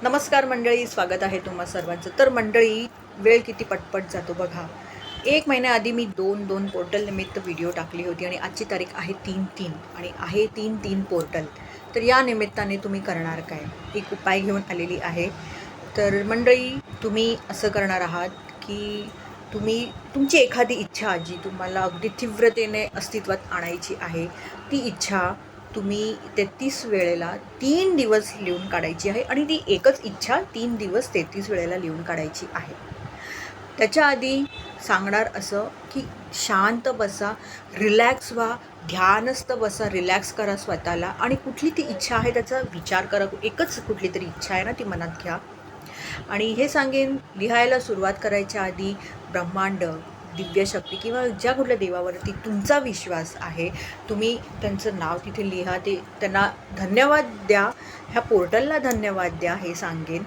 नमस्कार मंडळी, स्वागत आहे तुम्हा सर्वांचं. तर मंडळी, वेळ किती पटपट जातो बघा. 1 महिन्याआधी मी दोन पोर्टल निमित्त व्हिडिओ टाकली होती आणि आजची तारीख आहे 3/3 आणि आहे 3/3 पोर्टल. तर या निमित्ताने तुम्ही करणार काय? एक उपाय घेऊन आलेली आहे. तर मंडळी, तुम्ही असं करणार आहात की तुम्ही तुमची एखादी इच्छा जी तुम्हाला अगदी तीव्रतेने अस्तित्वात आणायची आहे, ती इच्छा तुम्ही 33 वेळेला 3 दिवस लिहून काढायची आहे आणि ती एकच इच्छा 3 दिवस 33 वेळेला लिहून काढायची आहे. त्याच्या आधी सांगणार असं की शांत बसा, रिलॅक्स व्हा, ध्यानस्थ बसा, रिलॅक्स करा स्वतःला आणि कुठली ती इच्छा आहे त्याचा विचार करा. एकच कुठली तरी इच्छा आहे ना, ती मनात घ्या. आणि हे सांगेन, लिहायला सुरुवात करायच्या आधी ब्रह्मांड, दिव्यशक्ती किंवा ज्या कुठल्या देवावरती तुमचा विश्वास आहे, तुम्ही त्यांचं नाव तिथे लिहा. ते त्यांना धन्यवाद द्या, ह्या पोर्टलला धन्यवाद द्या हे सांगेन.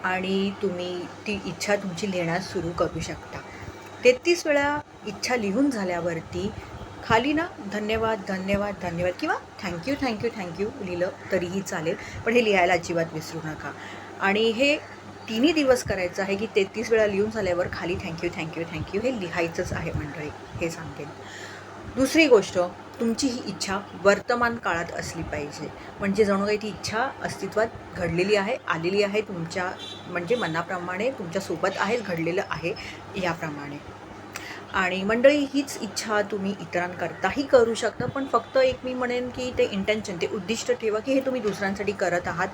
आणि तुम्ही ती इच्छा तुमची लिहिण्यास सुरू करू शकता. 33 वेळा इच्छा लिहून झाल्यावरती खाली ना धन्यवाद धन्यवाद धन्यवाद किंवा थँक्यू थँक्यू थँक्यू लिहिलं तरीही चालेल, पण हे लिहायला अजिबात विसरू नका. आणि हे 3 दिवस करायचं आहे की 33 वेळा लिहून झाल्यावर खाली थँक्यू थँक्यू थँक्यू हे लिहायचंच आहे मंडळी, हे सांगेन. दुसरी गोष्ट, तुमची ही इच्छा वर्तमान काळात असली पाहिजे. म्हणजे जणू काही ती इच्छा अस्तित्वात घडलेली आहे, आलेली आहे तुमच्या, म्हणजे मनाप्रमाणे तुमच्यासोबत आहे, घडलेलं आहे याप्रमाणे. आणि मंडळी, हीच इच्छा तुम्ही इतरांकरताही करू शकता, पण फक्त एक मी म्हणेन की ते इंटेन्शन, ते उद्दिष्ट ठेवा की हे तुम्ही दुसऱ्यांसाठी करत आहात.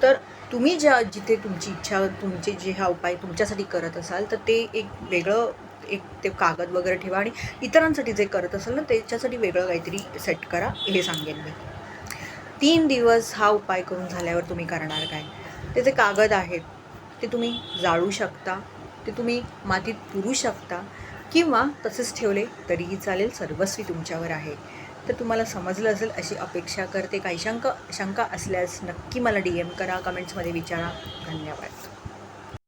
तर तुम्ही जिथे तुमची इच्छा, तुमचे जे हा उपाय तुमच्यासाठी करत असाल, तर ते एक वेगळं एक ते कागद वगैरे ठेवा आणि इतरांसाठी जे करत असाल ना, त्याच्यासाठी वेगळं काहीतरी सेट करा, हे सांगेन मी. 3 दिवस हा उपाय करून झाल्यावर तुम्ही करणार काय? ते जे कागद आहेत ते तुम्ही जाळू शकता, ते तुम्ही मातीत पुरू शकता किंवा तसेच ठेवले तरीही चालेल, सर्वस्वी तुमच्यावर आहे. तर तुम्हाला समजलं असेल अशी अपेक्षा करते. काही शंका असल्यास नक्की मला DM करा, कमेंट्समध्ये विचारा. धन्यवाद.